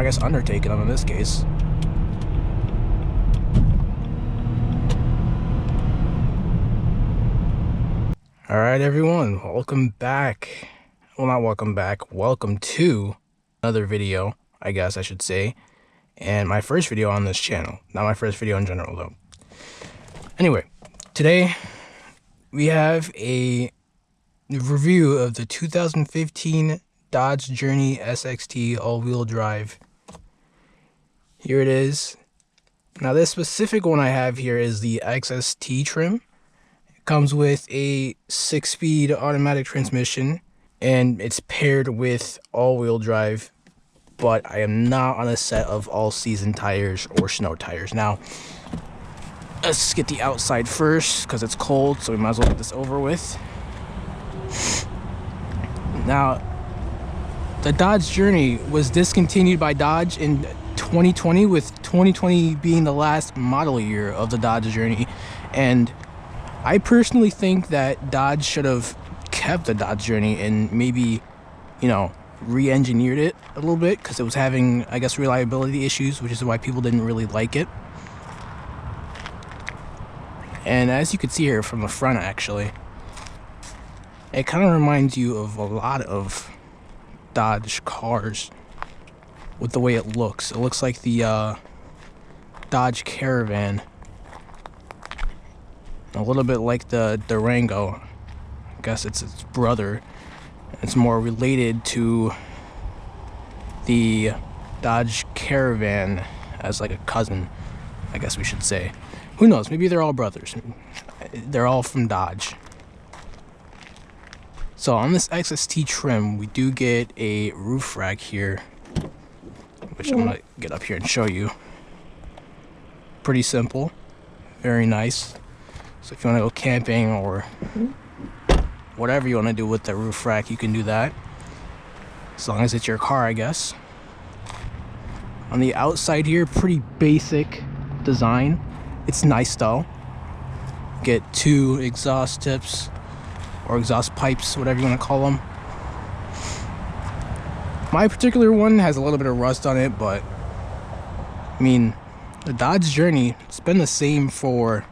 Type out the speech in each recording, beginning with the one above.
I guess undertaking them in this case. Alright everyone, welcome back. Well, not welcome back, welcome to another video, I guess I should say. And my first video on this channel. Not my first video in general though. Anyway, today we have a review of the 2015 Dodge Journey SXT all-wheel drive. Here it is. Now this specific one I have here is the SXT trim. It comes with a 6-speed automatic transmission and it's paired with all-wheel drive, but I am not on a set of all-season tires or snow tires. Now, let's get the outside first because it's cold, so we might as well get this over with. Now, the Dodge Journey was discontinued by Dodge in 2020, with 2020 being the last model year of the Dodge Journey. And I personally think that Dodge should have kept the Dodge Journey and maybe, you know, re-engineered it a little bit, because it was having, I guess, reliability issues, which is why people didn't really like it. And as you can see here from the front, actually, it kind of reminds you of a lot of Dodge cars with the way it looks. It looks like the Dodge Caravan, a little bit like the Durango. I guess it's its brother. It's more related to the Dodge Caravan as like a cousin, I guess we should say. Who knows? Maybe they're all brothers. They're all from Dodge. So on this SXT trim, we do get a roof rack here, which I'm gonna get up here and show you. Pretty simple, very nice. So if you want to go camping or whatever you want to do with the roof rack, you can do that, as long as it's your car, I guess. On the outside here, pretty basic design. It's nice though. Get 2 exhaust tips or exhaust pipes, whatever you want to call them. My particular one has a little bit of rust on it, but I mean, the Dodge Journey, it's been the same for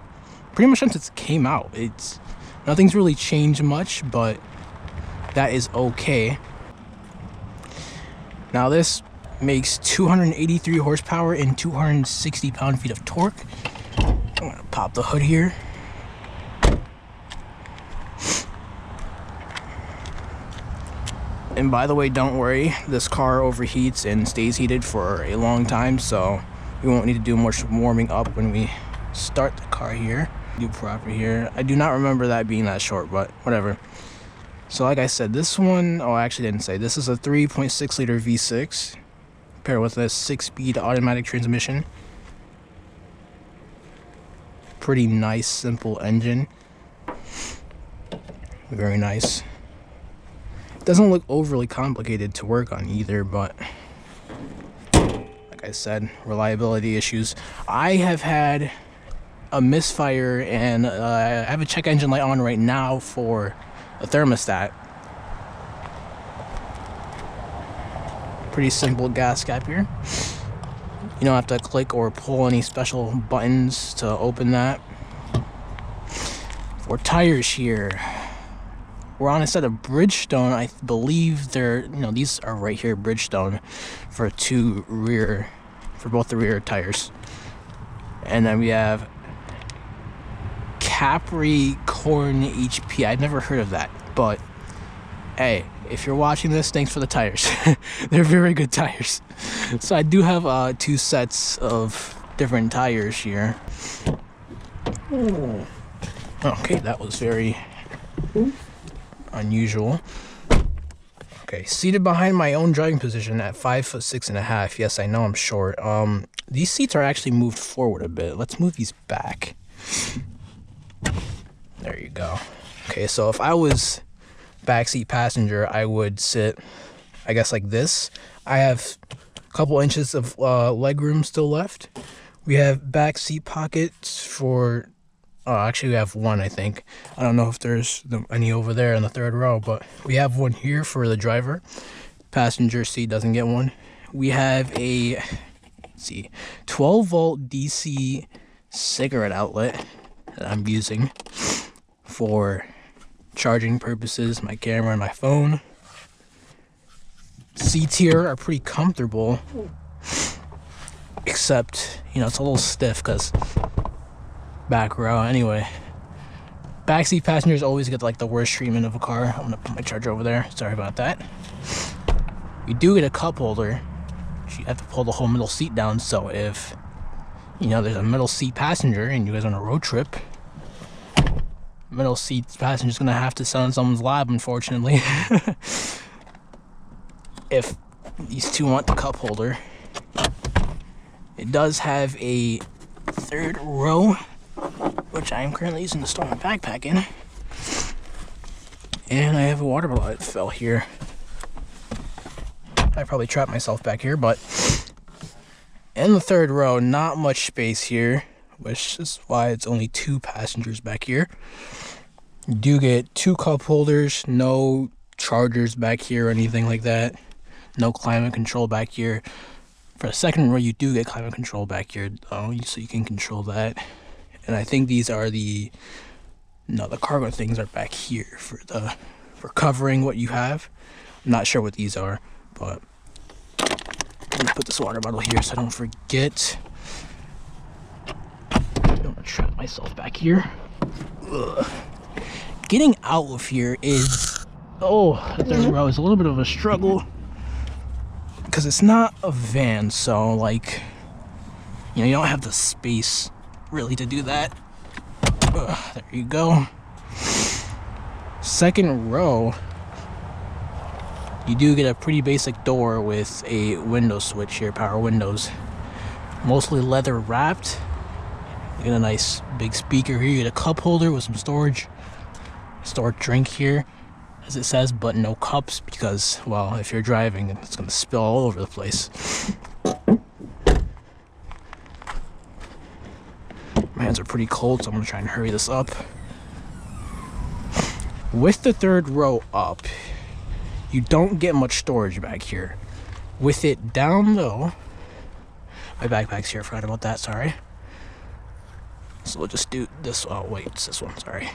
pretty much since it came out. Nothing's really changed much, but that is okay. Now this makes 283 horsepower and 260 pound-feet of torque. I'm gonna pop the hood here. And by the way, don't worry, this car overheats and stays heated for a long time, so we won't need to do much warming up when we start the car here. Do proper here. I do not remember that being that short, but whatever. So like I said, this one, oh, I actually didn't say, this is a 3.6 liter V6 paired with a 6-speed automatic transmission. Pretty nice, simple engine. Very nice. Doesn't look overly complicated to work on either, but like I said, reliability issues. I have had a misfire, and I have a check engine light on right now for a thermostat. Pretty simple gas cap here. You don't have to click or pull any special buttons to open that. For tires here, we're on a set of Bridgestone. I believe they're, you know, these are right here, Bridgestone, for both the rear tires. And then we have Capricorn HP. I've never heard of that, but hey, if you're watching this, thanks for the tires. They're very good tires. So I do have 2 sets of different tires here. Okay, that was very unusual. Okay, seated behind my own driving position at 5'6.5". Yes, I know I'm short. These seats are actually moved forward a bit. Let's move these back. There you go. Okay, so if I was backseat passenger, I would sit, I guess, like this. I have a couple inches of leg room still left. We have backseat pockets for, oh, actually we have one, I think. I don't know if there's any over there in the 3rd row, but we have one here for the driver. Passenger seat doesn't get one. we have a, let's see, 12-volt DC cigarette outlet that I'm using for charging purposes, my camera and my phone. Seats here are pretty comfortable, except, you know, it's a little stiff because back row. Anyway, backseat passengers always get like the worst treatment of a car. I'm gonna put my charger over there. Sorry about that. You do get a cup holder. You have to pull the whole middle seat down, so if, you know, there's a middle seat passenger and you guys are on a road trip, middle seat passenger's gonna have to sit on someone's lap, unfortunately. If these two want the cup holder. It does have a third row, which I am currently using to store my backpack in. And I have a water bottle that fell here. I probably trapped myself back here, but in the third row, not much space here, which is why it's only 2 passengers back here. You do get 2 cup holders, no chargers back here or anything like that. No climate control back here. For the second row, you do get climate control back here, though, so you can control that. And I think these are the cargo things are back here for covering what you have. I'm not sure what these are, but I'm gonna put this water bottle here so I don't forget. I don't want to trap myself back here. Ugh. Getting out of here is, the third row is a little bit of a struggle because it's not a van, so like, you know, you don't have the space really to do that. There you go. Second row, you do get a pretty basic door with a window switch here, power windows. Mostly leather wrapped. You get a nice big speaker here. You get a cup holder with some storage. Store drink here, as it says, but no cups because, well, if you're driving, it's gonna spill all over the place. My hands are pretty cold, so I'm gonna try and hurry this up. With the third row up, you don't get much storage back here. With it down though, my backpack's here, I forgot about that, sorry. So we'll just do this, oh wait, it's this one, sorry.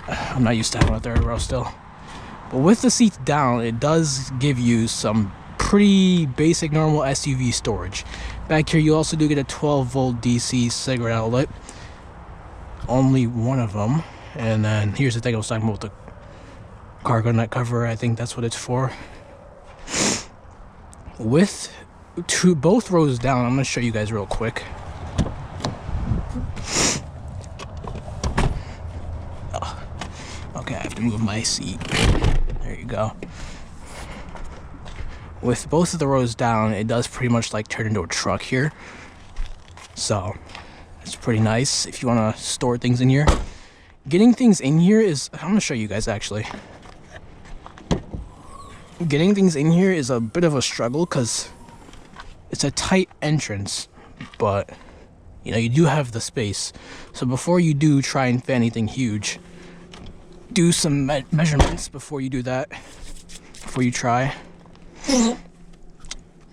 I'm not used to having a third row still. But with the seats down, it does give you some pretty basic normal SUV storage. Back here you also do get a 12-volt DC cigarette outlet. Only one of them. And then here's the thing I was talking about, the cargo net cover. I think that's what it's for. With both rows down, I'm going to show you guys real quick. Okay, I have to move my seat. There you go. With both of the rows down, it does pretty much like turn into a truck here. So, it's pretty nice if you want to store things in here. Getting things in here is, I'm going to show you guys actually. Getting things in here is a bit of a struggle because it's a tight entrance, but you know, you do have the space. So before you do try and fit anything huge, do some measurements before you do that, before you try. And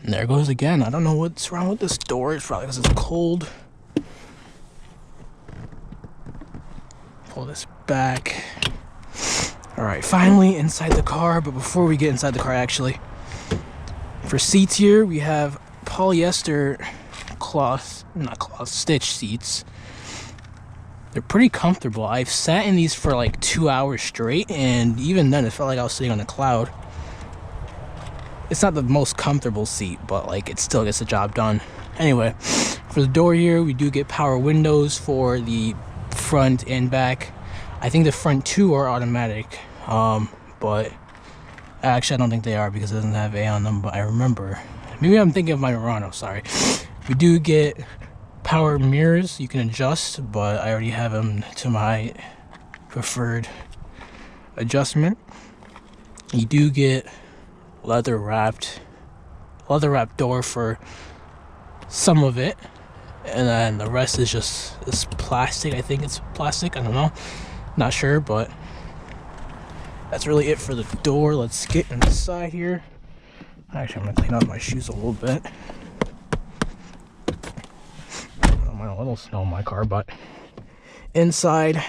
there it goes again. I don't know what's wrong with this door. It's probably because it's cold. Pull this back. Alright, finally inside the car. But before we get inside the car, actually, for seats here, we have polyester stitch seats. They're pretty comfortable. I've sat in these for like 2 hours straight, and even then it felt like I was sitting on a cloud. It's not the most comfortable seat, but like it still gets the job done. Anyway, for the door here, we do get power windows for the front and back. I think the front 2 are automatic, but actually I don't think they are because it doesn't have A on them, but I remember. Maybe I'm thinking of my Murano, sorry. We do get power mirrors you can adjust, but I already have them to my preferred adjustment. You do get leather wrapped door for some of it, and then the rest is just this plastic. I think it's plastic, I don't know, not sure, but that's really it for the door. Let's get inside here. Actually, I'm gonna clean up my shoes a little bit. I don't mind a little snow in my car, but inside,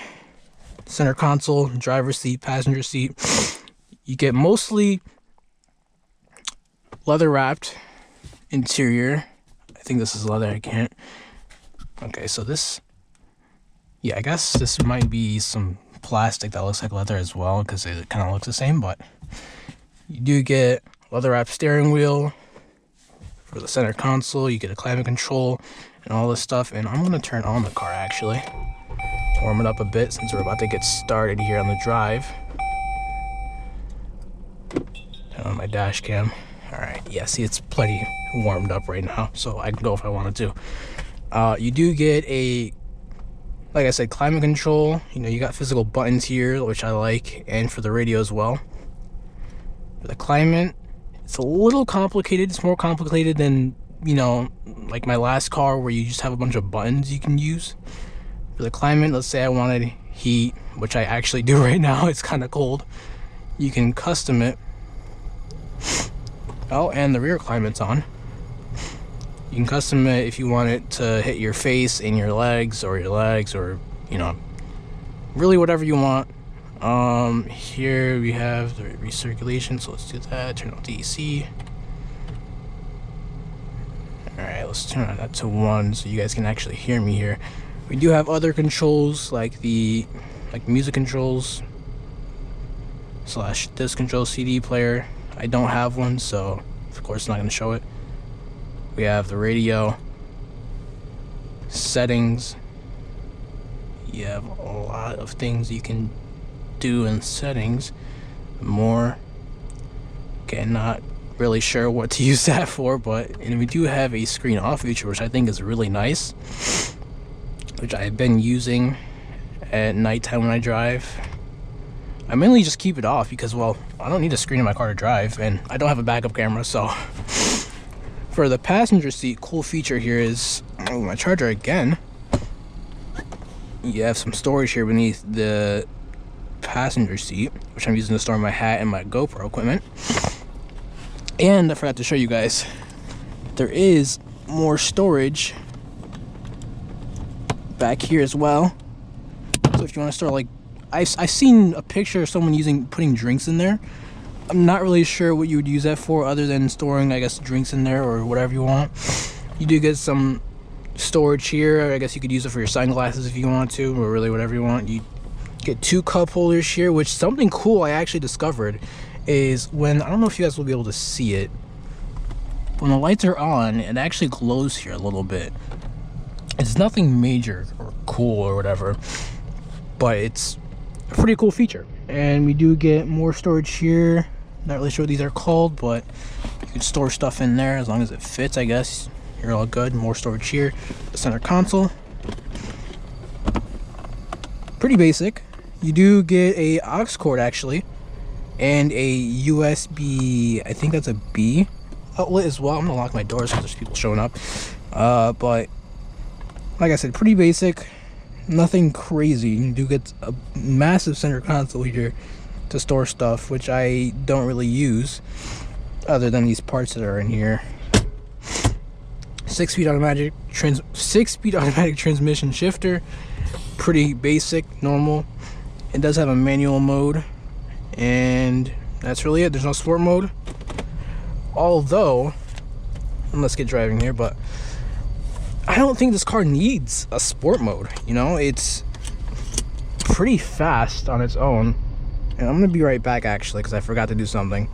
center console, driver's seat, passenger seat, you get mostly leather wrapped interior. I think this is leather. I can't. Okay, so this, yeah, I guess this might be some plastic that looks like leather as well, because it kind of looks the same. But you do get leather wrapped steering wheel for the center console. You get a climate control and all this stuff. And I'm gonna turn on the car actually, warm it up a bit since we're about to get started here on the drive. Turn on my dash cam. All right, yeah, see, it's plenty warmed up right now, so I can go if I wanted to. You do get a, like I said, climate control. You know, you got physical buttons here, which I like, and for the radio as well. For the climate, it's a little complicated. It's more complicated than, you know, like my last car where you just have a bunch of buttons you can use. For the climate, let's say I wanted heat, which I actually do right now. It's kind of cold. You can custom it. Oh, and the rear climate's on. You can custom it if you want it to hit your face and your legs, or you know, really whatever you want. Here we have the recirculation, so let's do that. Turn off the AC. Alright, let's turn that to 1 so you guys can actually hear me here. We do have other controls like music controls / disc control, CD player. I don't have one, so of course it's not going to show it. We have the radio, settings. You have a lot of things you can do in settings. More. Okay, not really sure what to use that for, and we do have a screen off feature, which I think is really nice, which I've been using at nighttime when I drive. I mainly just keep it off because, well, I don't need a screen in my car to drive, and I don't have a backup camera. So for the passenger seat, cool feature here is, oh, my charger again. You have some storage here beneath the passenger seat, which I'm using to store my hat and my GoPro equipment. And I forgot to show you guys, there is more storage back here as well. So if you want to store, like, I've seen a picture of someone putting drinks in there. I'm not really sure what you would use that for, other than storing, I guess, drinks in there or whatever you want. You do get some storage here. I guess you could use it for your sunglasses if you want to, or really whatever you want. You get 2 cup holders here, which something cool I actually discovered is when, I don't know if you guys will be able to see it, when the lights are on, it actually glows here a little bit. It's nothing major or cool or whatever, but it's a pretty cool feature. And we do get more storage here. Not really sure what these are called, but you can store stuff in there as long as it fits, I guess. You're all good. More storage here. The center console, pretty basic. You do get a aux cord actually, and a USB, I think that's a B outlet as well. I'm gonna lock my doors because there's people showing up. But like I said, pretty basic. Nothing crazy. You do get a massive center console here to store stuff, which I don't really use other than these parts that are in here. 6-speed automatic transmission shifter. Pretty basic, normal. It does have a manual mode, and that's really it. There's no sport mode. Although, and let's get driving here, but I don't think this car needs a sport mode. You know, it's pretty fast on its own. And I'm gonna be right back actually, because I forgot to do something.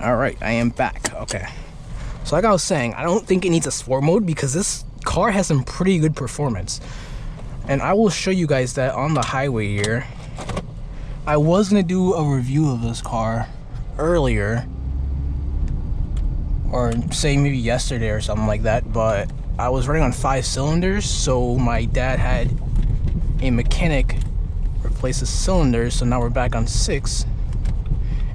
All right, I am back. Okay, so like I was saying, I don't think it needs a sport mode because this car has some pretty good performance, and I will show you guys that on the highway here. I was gonna do a review of this car earlier, or say maybe yesterday or something like that, but I was running on 5 cylinders, so my dad had a mechanic replace the cylinders, so now we're back on 6.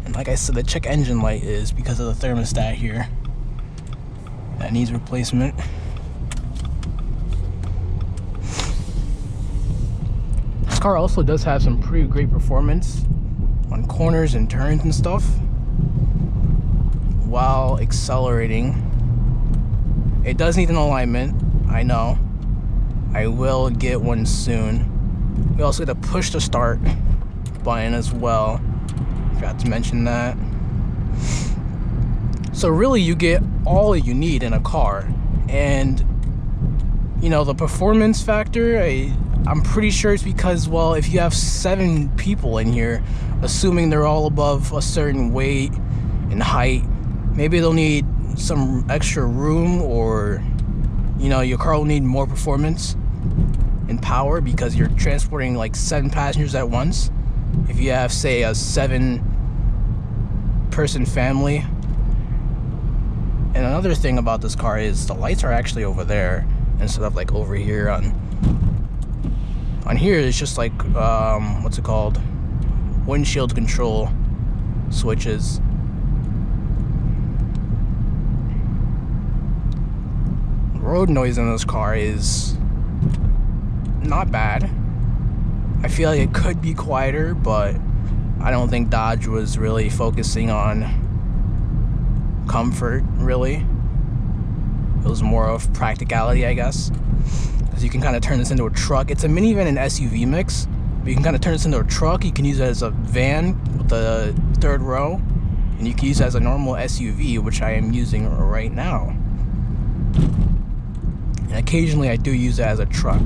And like I said, the check engine light is because of the thermostat here that needs replacement. This car also does have some pretty great performance on corners and turns and stuff. while accelerating. It does need an alignment, I know. I will get one soon. We also get to push the start button as well. Forgot to mention that. So really you get all you need in a car. And you know, the performance factor, I'm pretty sure it's because, well, if you have 7 people in here, assuming they're all above a certain weight and height, maybe they'll need some extra room, or you know, your car will need more performance and power because you're transporting like 7 passengers at once. If you have, say, a 7-person family. And another thing about this car is the lights are actually over there instead of like over here. On here it's just like what's it called, windshield control switches. Road noise in this car is not bad. I feel like it could be quieter, but I don't think Dodge was really focusing on comfort, really. It was more of practicality, I guess, because you can kind of turn this into a truck. It's a minivan and SUV mix, but you can kind of turn this into a truck. You can use it as a van with the 3rd row, and you can use it as a normal SUV, which I am using right now. And occasionally I do use it as a truck.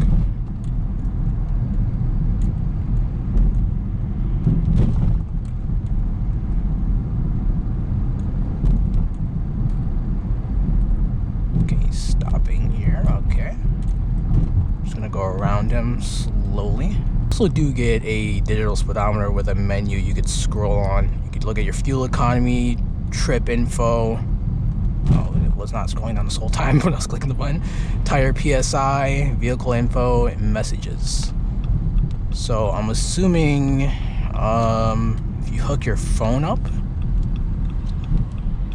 Stopping here, okay. Just gonna go around him slowly. Also do get a digital speedometer with a menu you could scroll on. You could look at your fuel economy, trip info. Oh, it was not scrolling down this whole time when I was clicking the button. Tire PSI, vehicle info, and messages. So I'm assuming if you hook your phone up,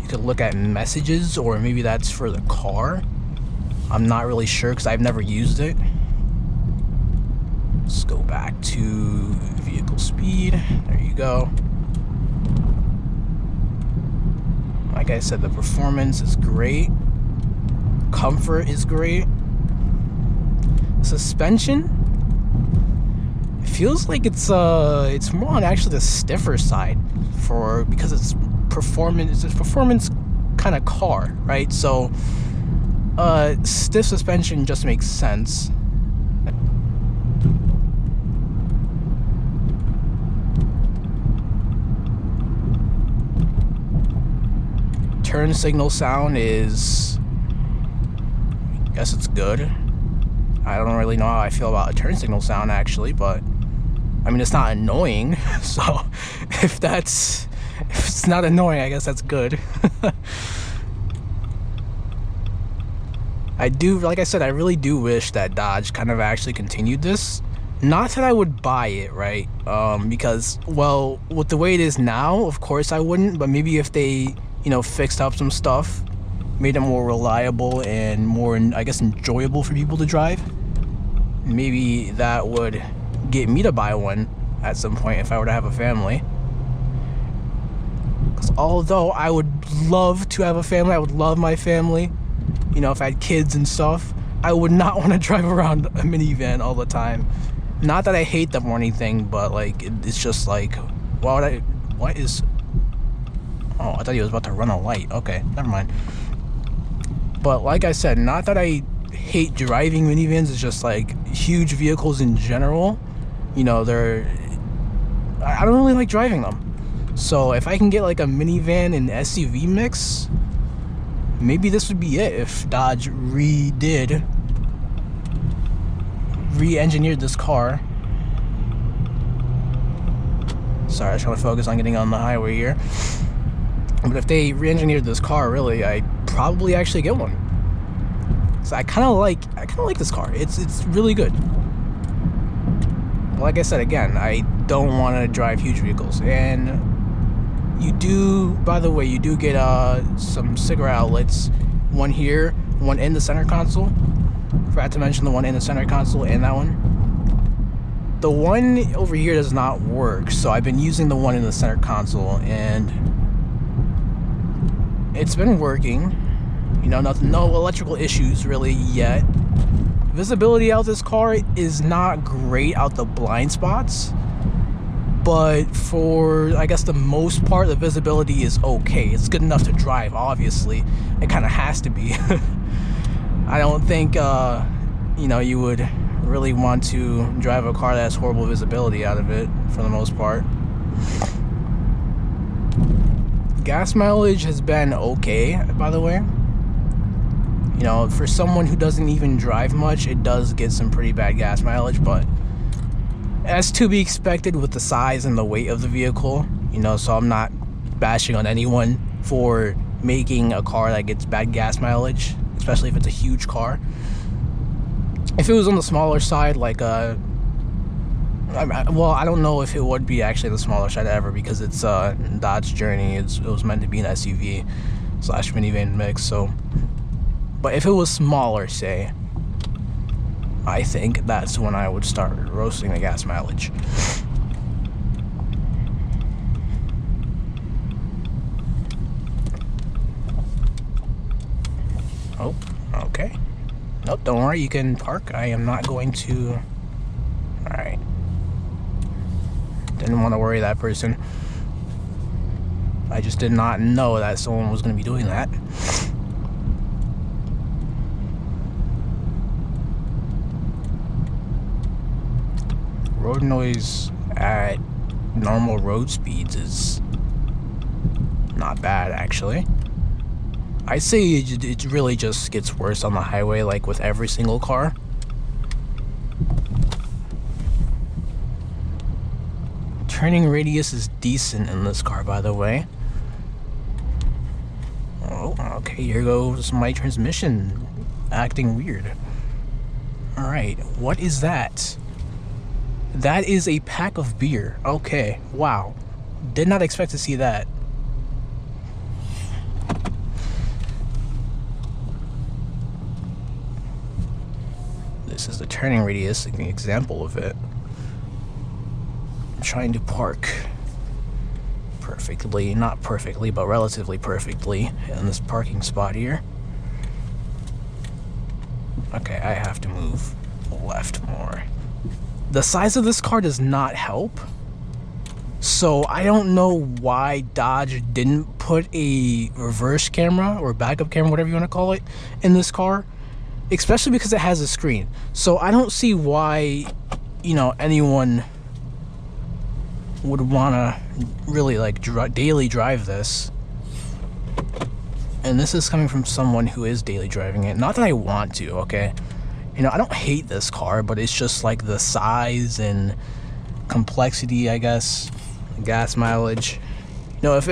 you could look at messages, or maybe that's for the car. I'm not really sure because I've never used it. Let's go back to vehicle speed. There you go. Like I said, the performance is great. Comfort is great. Suspension, it feels like it's more on actually the stiffer side because it's performance. It's a performance kind of car, right? So stiff suspension just makes sense. Turn signal sound is, I guess it's good. I don't really know how I feel about a turn signal sound actually, but I mean, it's not annoying. So if it's not annoying, I guess that's good. Like I said, I really do wish that Dodge kind of actually continued this. Not that I would buy it, right? Because, well, with the way it is now, of course I wouldn't, but maybe if they, you know, fixed up some stuff, made it more reliable and more, I guess, enjoyable for people to drive, maybe that would get me to buy one at some point if I were to have a family. Because although I would love to have a family, I would love my family, you know, if I had kids and stuff, I would not want to drive around a minivan all the time. Not that I hate them or anything, but like, it's just like, why would I, what is, oh, I thought he was about to run a light. Okay, never mind. But like I said, not that I hate driving minivans, it's just like huge vehicles in general, you know, I don't really like driving them. So if I can get like a minivan and SUV mix, maybe this would be it if Dodge re-engineered this car. Sorry, I was trying to focus on getting on the highway here. But if they re-engineered this car, really, I'd probably actually get one. So I kind of like this car. It's really good. But like I said, again, I don't want to drive huge vehicles. And you do, by the way, you do get some cigarette outlets. One here, one in the center console. Forgot to mention the one in the center console and that one. The one over here does not work, so I've been using the one in the center console, and it's been working. You know, no electrical issues really yet. Visibility out this car is not great out the blind spots, but for, I guess, the most part, the visibility is okay. It's good enough to drive, obviously. It kind of has to be. I don't think, you know, you would really want to drive a car that has horrible visibility out of it, for the most part. Gas mileage has been okay, by the way. You know, for someone who doesn't even drive much, it does get some pretty bad gas mileage, but that's to be expected with the size and the weight of the vehicle. You know, so I'm not bashing on anyone for making a car that gets bad gas mileage, especially if it's a huge car. If it was on the smaller side, like well, I don't know if it would be actually the smaller side ever, because it's Dodge Journey. It was meant to be an SUV slash minivan mix. So, but if it was smaller, say, I think that's when I would start roasting the gas mileage. Oh, okay. Nope, don't worry, you can park. I am not going to... Alright. Didn't want to worry that person. I just did not know that someone was going to be doing that. Road noise at normal road speeds is not bad, actually. I'd say it really just gets worse on the highway, like with every single car. Turning radius is decent in this car, by the way. Oh, okay, here goes my transmission acting weird. Alright, what is that? That is a pack of beer. Okay, wow. Did not expect to see that. This is the turning radius, an example of it. I'm trying to park perfectly, not perfectly, but relatively perfectly in this parking spot here. Okay, I have to move left more. The size of this car does not help. So I don't know why Dodge didn't put a reverse camera or backup camera, whatever you want to call it, in this car. Especially because it has a screen. So I don't see why, you know, anyone would want to really like daily drive this. And this is coming from someone who is daily driving it. Not that I want to, okay? You know, I don't hate this car, but it's just like the size and complexity, I guess. Gas mileage. You know, if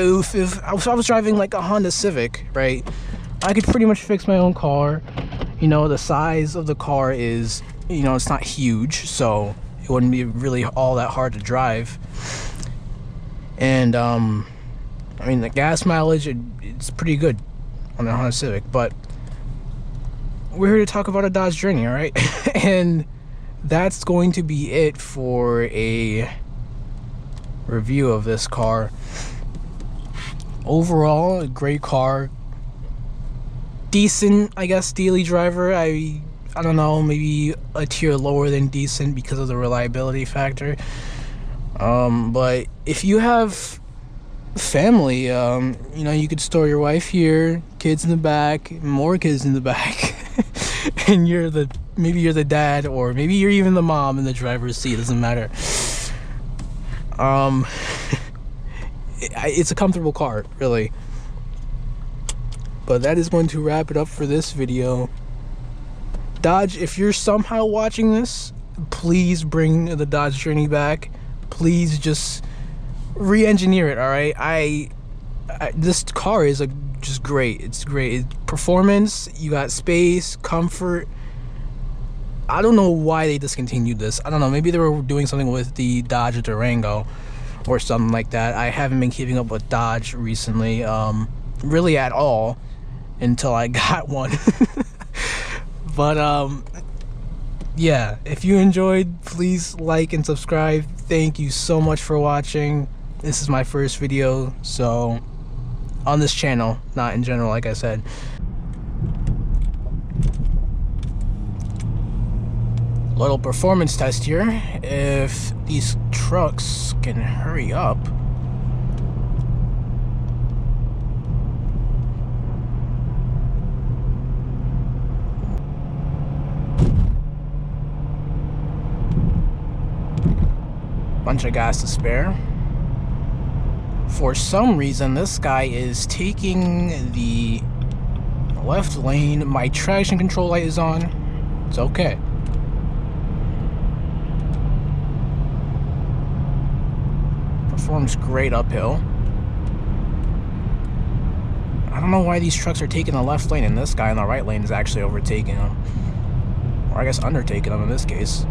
I was driving like a Honda Civic, right, I could pretty much fix my own car. You know, the size of the car is, you know, it's not huge, so it wouldn't be really all that hard to drive. And, I mean, the gas mileage, it's pretty good on the Honda Civic, but we're here to talk about a Dodge Journey, all right? And that's going to be it for a review of this car. Overall, a great car. Decent, I guess, daily driver. I don't know, maybe a tier lower than decent because of the reliability factor. But if you have family, you know, you could store your wife here, kids in the back, more kids in the back, and maybe you're the dad, or maybe you're even the mom in the driver's seat. Doesn't matter. It's a comfortable car, really. But that is going to wrap it up for this video. Dodge, if you're somehow watching this, please bring the Dodge Journey back. Please just re-engineer it, all right? This car is just great. It's great. Performance, you got space, comfort. I don't know why they discontinued this. I don't know. Maybe they were doing something with the Dodge Durango or something like that. I haven't been keeping up with Dodge recently, really at all, until I got one. But yeah, if you enjoyed, please like and subscribe. Thank you so much for watching. This is my first video, so on this channel, not in general, like I said. Little performance test here. If these trucks can hurry up. Bunch of gas to spare. For some reason, this guy is taking the left lane. My traction control light is on. It's okay. Performs great uphill. I don't know why these trucks are taking the left lane and this guy in the right lane is actually overtaking them. Or I guess undertaking them in this case.